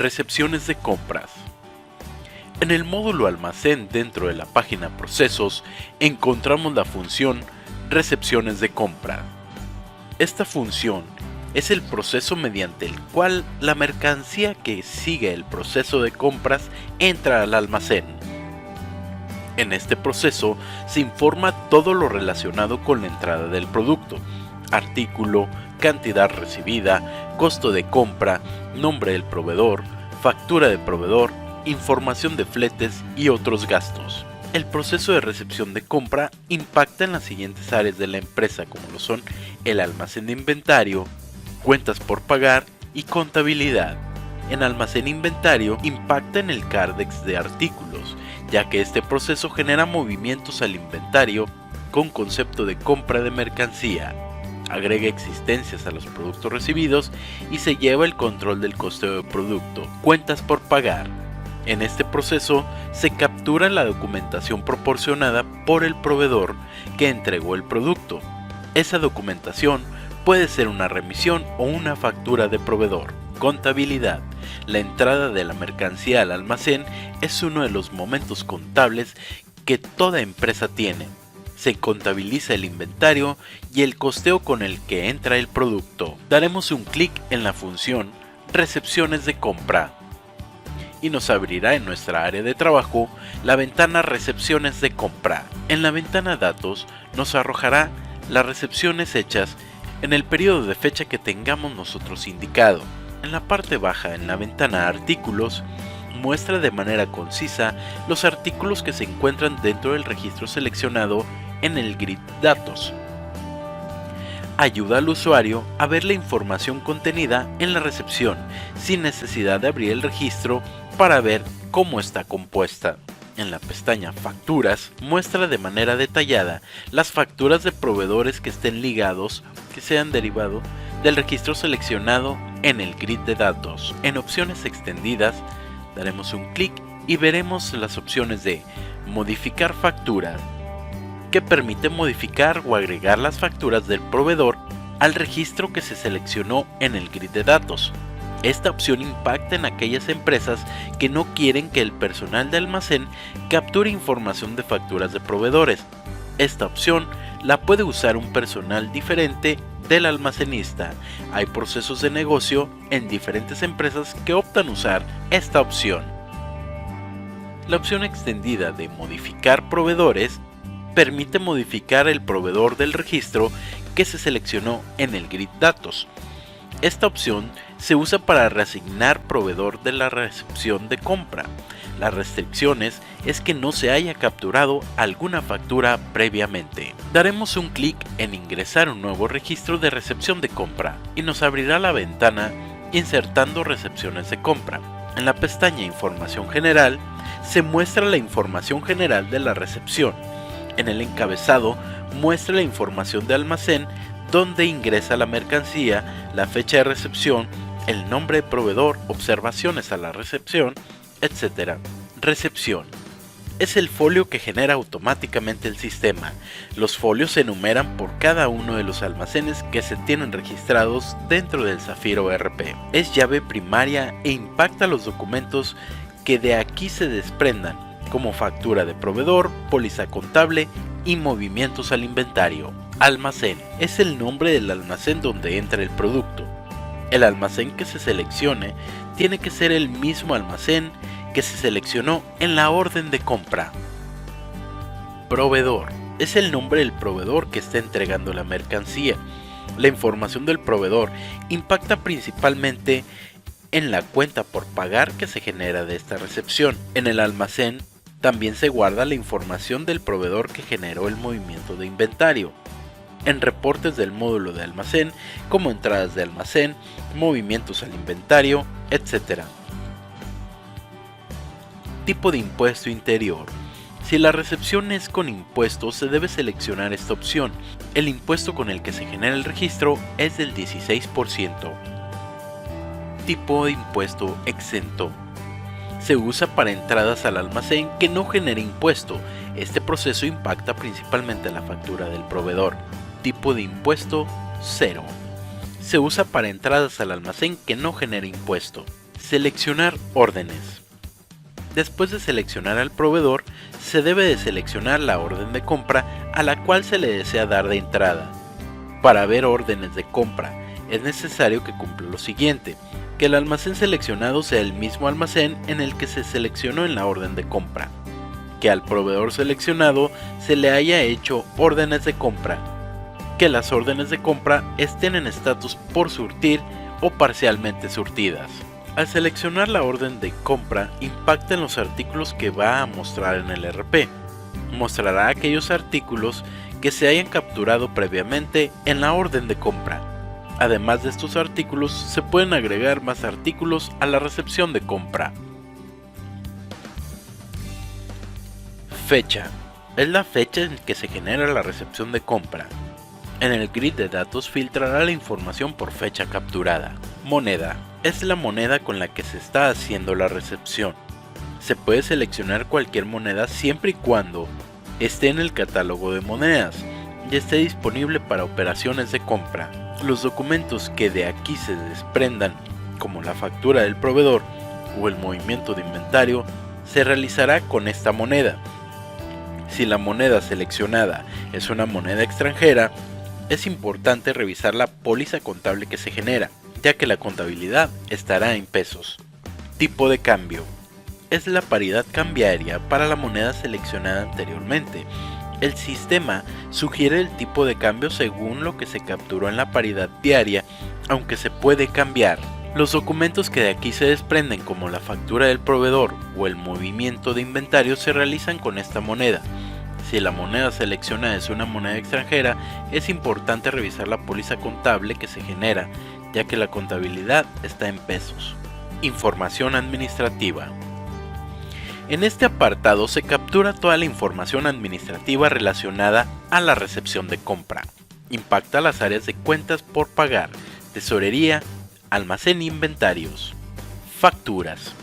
Recepciones de compras. En el módulo almacén dentro de la página Procesos encontramos la función Recepciones de compra. Esta función es el proceso mediante el cual la mercancía que sigue el proceso de compras entra al almacén. En este proceso se informa todo lo relacionado con la entrada del producto: artículo, cantidad recibida, costo de compra, nombre del proveedor, factura de proveedor, información de fletes y otros gastos. El proceso de recepción de compra impacta en las siguientes áreas de la empresa, como lo son el almacén de inventario, cuentas por pagar y contabilidad. En almacén inventario impacta en el Cardex de artículos, ya que este proceso genera movimientos al inventario con concepto de compra de mercancía, agrega existencias a los productos recibidos y se lleva el control del costeo de producto. Cuentas por pagar. En este proceso se captura la documentación proporcionada por el proveedor que entregó el producto. Esa documentación puede ser una remisión o una factura de proveedor. Contabilidad. La entrada de la mercancía al almacén es uno de los momentos contables que toda empresa tiene. Se contabiliza el inventario y el costeo con el que entra el producto. Daremos un clic en la función Recepciones de compra y nos abrirá en nuestra área de trabajo la ventana Recepciones de compra. En la ventana Datos nos arrojará las recepciones hechas en el periodo de fecha que tengamos nosotros indicado. En la parte baja, en la ventana Artículos, muestra de manera concisa los artículos que se encuentran dentro del registro seleccionado en el grid Datos. Ayuda al usuario a ver la información contenida en la recepción sin necesidad de abrir el registro para ver cómo está compuesta. En la pestaña Facturas muestra de manera detallada las facturas de proveedores que estén ligados, que sean derivado del registro seleccionado en el grid de datos. En opciones extendidas daremos un clic y veremos las opciones de Modificar facturas, que permite modificar o agregar las facturas del proveedor al registro que se seleccionó en el grid de datos. Esta opción impacta en aquellas empresas que no quieren que el personal de almacén capture información de facturas de proveedores. Esta opción la puede usar un personal diferente del almacenista. Hay procesos de negocio en diferentes empresas que optan usar esta opción. La opción extendida de Modificar proveedores permite modificar el proveedor del registro que se seleccionó en el grid datos. Esta opción se usa para reasignar proveedor de la recepción de compra. Las restricciones es que no se haya capturado alguna factura previamente. Daremos un clic en Ingresar un nuevo registro de recepción de compra y nos abrirá la ventana Insertando recepciones de compra. En la pestaña Información General se muestra la información general de la recepción. En el encabezado muestra la información de almacén, donde ingresa la mercancía, la fecha de recepción, el nombre de proveedor, observaciones a la recepción, etc. Recepción. Es el folio que genera automáticamente el sistema. Los folios se enumeran por cada uno de los almacenes que se tienen registrados dentro del Zafiro ERP. Es llave primaria e impacta los documentos que de aquí se desprendan, como factura de proveedor, póliza contable y movimientos al inventario. Almacén. Es el nombre del almacén donde entra el producto. El almacén que se seleccione tiene que ser el mismo almacén que se seleccionó en la orden de compra. Proveedor. Es el nombre del proveedor que está entregando la mercancía. La información del proveedor impacta principalmente en la cuenta por pagar que se genera de esta recepción. En el almacén también se guarda la información del proveedor que generó el movimiento de inventario. En reportes del módulo de almacén, como entradas de almacén, movimientos al inventario, etc. Tipo de impuesto interior. Si la recepción es con impuesto, se debe seleccionar esta opción. El impuesto con el que se genera el registro es del 16%. Tipo de impuesto exento. Se usa para entradas al almacén que no genere impuesto. Este proceso impacta principalmente la factura del proveedor. Tipo de impuesto 0. Se usa para entradas al almacén que no genere impuesto. Seleccionar órdenes. Después de seleccionar al proveedor, se debe de seleccionar la orden de compra a la cual se le desea dar de entrada. Para ver órdenes de compra, es necesario que cumpla lo siguiente: que el almacén seleccionado sea el mismo almacén en el que se seleccionó en la orden de compra, que al proveedor seleccionado se le haya hecho órdenes de compra, que las órdenes de compra estén en estatus por surtir o parcialmente surtidas. Al seleccionar la orden de compra, impacta en los artículos que va a mostrar en el RP. Mostrará aquellos artículos que se hayan capturado previamente en la orden de compra. Además de estos artículos, se pueden agregar más artículos a la recepción de compra. Fecha. Es la fecha en que se genera la recepción de compra. En el grid de datos filtrará la información por fecha capturada. Moneda. Es la moneda con la que se está haciendo la recepción. Se puede seleccionar cualquier moneda siempre y cuando esté en el catálogo de monedas y esté disponible para operaciones de compra. Los documentos que de aquí se desprendan, como la factura del proveedor o el movimiento de inventario, se realizará con esta moneda. Si la moneda seleccionada es una moneda extranjera, es importante revisar la póliza contable que se genera, ya que la contabilidad estará en pesos. Tipo de cambio. Es la paridad cambiaria para la moneda seleccionada anteriormente. El sistema sugiere el tipo de cambio según lo que se capturó en la paridad diaria, aunque se puede cambiar. Los documentos que de aquí se desprenden, como la factura del proveedor o el movimiento de inventario, se realizan con esta moneda. Si la moneda seleccionada es una moneda extranjera, es importante revisar la póliza contable que se genera, ya que la contabilidad está en pesos. Información administrativa. En este apartado se captura toda la información administrativa relacionada a la recepción de compra. Impacta las áreas de cuentas por pagar, tesorería, almacén e inventarios. Facturas.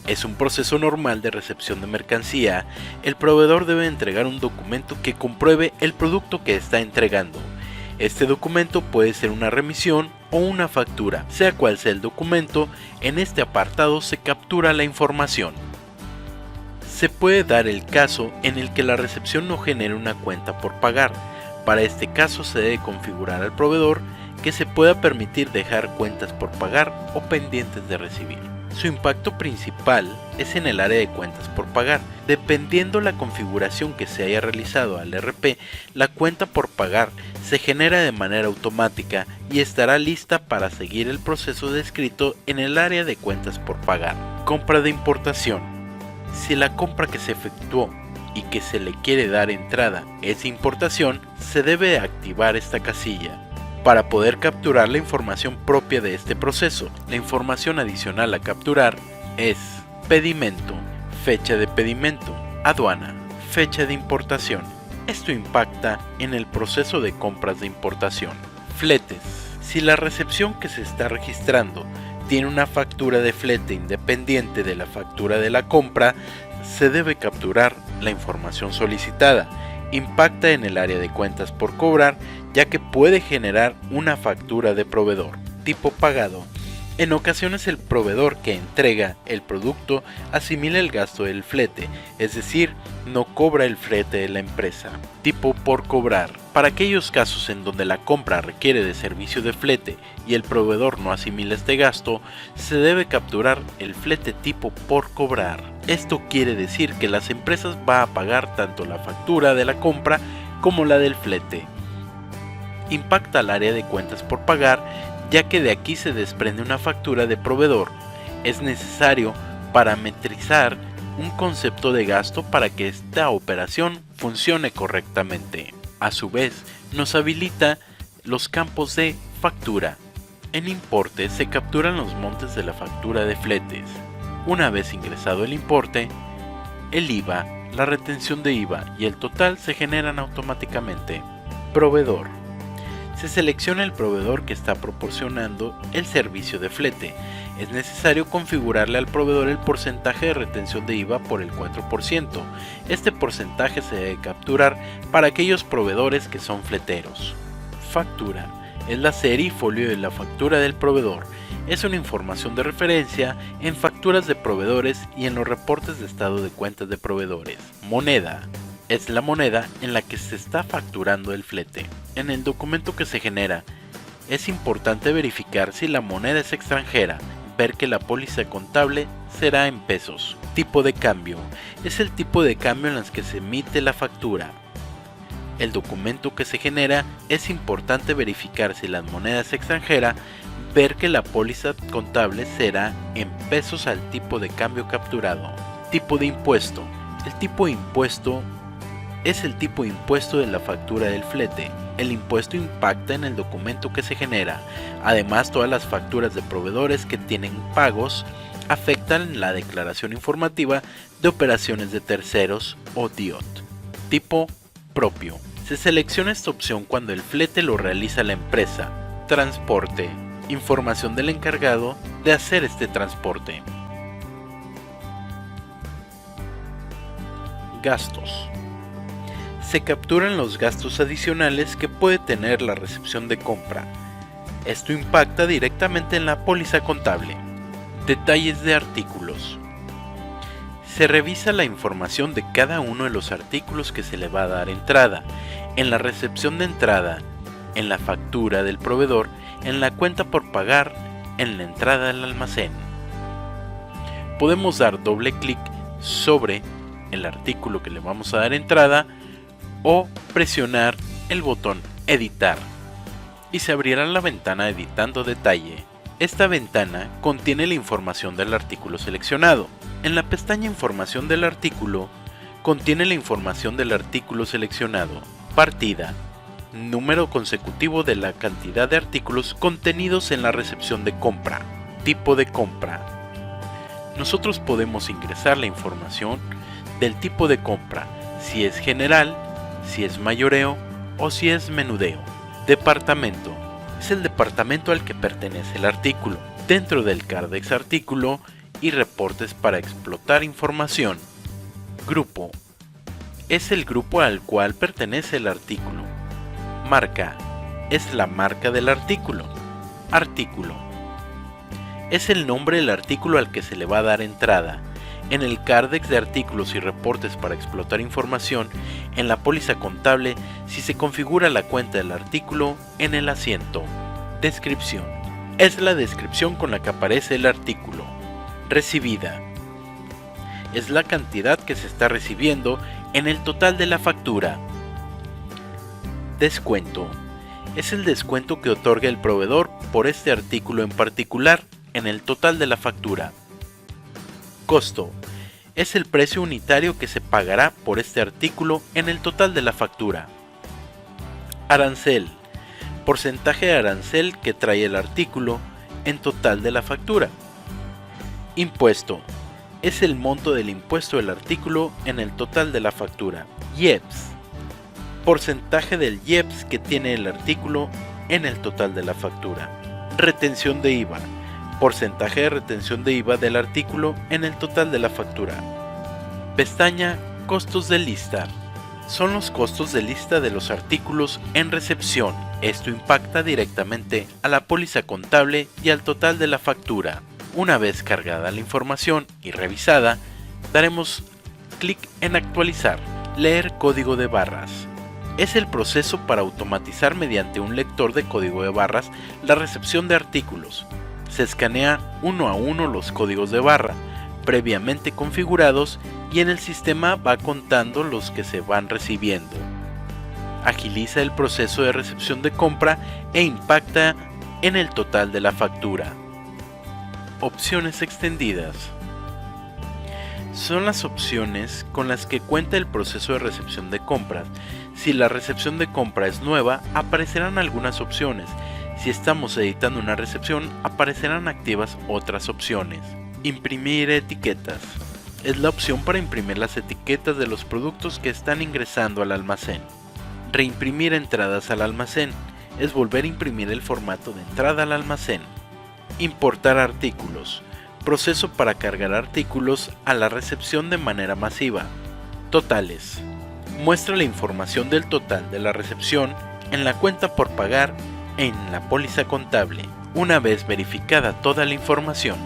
Es un proceso normal de recepción de mercancía. El proveedor debe entregar un documento que compruebe el producto que está entregando. Este documento puede ser una remisión o una factura. Sea cual sea el documento, en este apartado se captura la información. Se puede dar el caso en el que la recepción no genere una cuenta por pagar. Para este caso se debe configurar al proveedor que se pueda permitir dejar cuentas por pagar o pendientes de recibir. Su impacto principal es en el área de cuentas por pagar. Dependiendo la configuración que se haya realizado al RP, la cuenta por pagar se genera de manera automática y estará lista para seguir el proceso descrito en el área de cuentas por pagar. Compra de importación. Si la compra que se efectuó y que se le quiere dar entrada es importación, se debe activar esta casilla para poder capturar la información propia de este proceso. La información adicional a capturar es pedimento, fecha de pedimento, aduana, fecha de importación. Esto impacta en el proceso de compras de importación. Fletes. Si la recepción que se está registrando tiene una factura de flete independiente de la factura de la compra, se debe capturar la información solicitada. Impacta en el área de cuentas por cobrar, ya que puede generar una factura de proveedor. Tipo pagado. En ocasiones el proveedor que entrega el producto asimila el gasto del flete, es decir, no cobra el flete de la empresa. Tipo por cobrar. Para aquellos casos en donde la compra requiere de servicio de flete y el proveedor no asimila este gasto, se debe capturar el flete tipo por cobrar. Esto quiere decir que las empresas van a pagar tanto la factura de la compra como la del flete. Impacta al área de cuentas por pagar, ya que de aquí se desprende una factura de proveedor. Es necesario parametrizar un concepto de gasto para que esta operación funcione correctamente. A su vez, nos habilita los campos de factura. En importe se capturan los montes de la factura de fletes. Una vez ingresado el importe, el IVA, la retención de IVA y el total se generan automáticamente. Proveedor. Se selecciona el proveedor que está proporcionando el servicio de flete. Es necesario configurarle al proveedor el porcentaje de retención de IVA por el 4%. Este porcentaje se debe capturar para aquellos proveedores que son fleteros. Factura. Es la serie y folio de la factura del proveedor. Es una información de referencia en facturas de proveedores y en los reportes de estado de cuentas de proveedores. Moneda. Es la moneda en la que se está facturando el flete. En el documento que se genera, es importante verificar si la moneda es extranjera, ver que la póliza contable será en pesos. Tipo de cambio. Es el tipo de cambio en el que se emite la factura. El documento que se genera, es importante verificar si la moneda es extranjera, ver que la póliza contable será en pesos al tipo de cambio capturado. Tipo de impuesto. El tipo de impuesto es el tipo de impuesto de la factura del flete. El impuesto impacta en el documento que se genera. Además, todas las facturas de proveedores que tienen pagos afectan la declaración informativa de operaciones de terceros o DIOT. Tipo propio. Se selecciona esta opción cuando el flete lo realiza la empresa. Transporte. Información del encargado de hacer este transporte. Gastos. Se capturan los gastos adicionales que puede tener la recepción de compra. Esto impacta directamente en la póliza contable. Detalles de artículos. Se revisa la información de cada uno de los artículos que se le va a dar entrada, en la recepción de entrada, en la factura del proveedor, en la cuenta por pagar, en la entrada del almacén. Podemos dar doble clic sobre el artículo que le vamos a dar entrada o presionar el botón editar y se abrirá la ventana editando detalle. Esta ventana contiene la información del artículo seleccionado. En la pestaña información del artículo contiene la información del artículo seleccionado, partida, número consecutivo de la cantidad de artículos contenidos en la recepción de compra, tipo de compra. Nosotros podemos ingresar la información del tipo de compra, si es general, si es mayoreo o si es menudeo. Departamento. Es el departamento al que pertenece el artículo. Dentro del Cardex artículo y reportes para explotar información. Grupo. Es el grupo al cual pertenece el artículo. Marca. Es la marca del artículo. Artículo. Es el nombre del artículo al que se le va a dar entrada. En el Cardex de artículos y reportes para explotar información, en la póliza contable, si se configura la cuenta del artículo en el asiento. Descripción. Es la descripción con la que aparece el artículo. Recibida. Es la cantidad que se está recibiendo en el total de la factura. Descuento. Es el descuento que otorga el proveedor por este artículo en particular en el total de la factura. Costo. Es el precio unitario que se pagará por este artículo en el total de la factura. Arancel. Porcentaje de arancel que trae el artículo en total de la factura. Impuesto. Es el monto del impuesto del artículo en el total de la factura. IEPS. Porcentaje del IEPS que tiene el artículo en el total de la factura. Retención de IVA. Porcentaje de retención de IVA del artículo en el total de la factura. Pestaña Costos de lista. Son los costos de lista de los artículos en recepción. Esto impacta directamente a la póliza contable y al total de la factura. Una vez cargada la información y revisada, daremos clic en actualizar. Leer código de barras. Es el proceso para automatizar mediante un lector de código de barras la recepción de artículos. Se escanea uno a uno los códigos de barra previamente configurados y en el sistema va contando los que se van recibiendo. Agiliza el proceso de recepción de compra e impacta en el total de la factura. Opciones extendidas. Son las opciones con las que cuenta el proceso de recepción de compras. Si la recepción de compra es nueva, aparecerán algunas opciones. Si estamos editando una recepción, aparecerán activas otras opciones. Imprimir etiquetas. Es la opción para imprimir las etiquetas de los productos que están ingresando al almacén. Reimprimir entradas al almacén. Es volver a imprimir el formato de entrada al almacén. Importar artículos. Proceso para cargar artículos a la recepción de manera masiva. Totales. Muestra la información del total de la recepción en la cuenta por pagar en la póliza contable. Una vez verificada toda la información,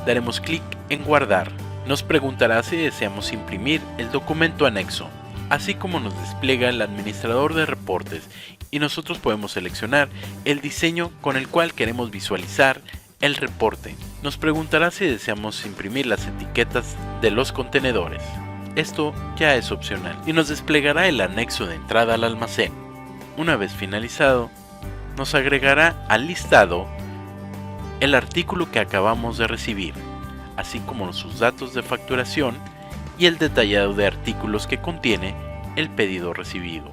daremos clic en guardar. Nos preguntará si deseamos imprimir el documento anexo, así como nos despliega el administrador de reportes, y nosotros podemos seleccionar el diseño con el cual queremos visualizar el reporte. Nos preguntará si deseamos imprimir las etiquetas de los contenedores. Esto ya es opcional y nos desplegará el anexo de entrada al almacén. Una vez finalizado, nos agregará al listado el artículo que acabamos de recibir, así como sus datos de facturación y el detallado de artículos que contiene el pedido recibido.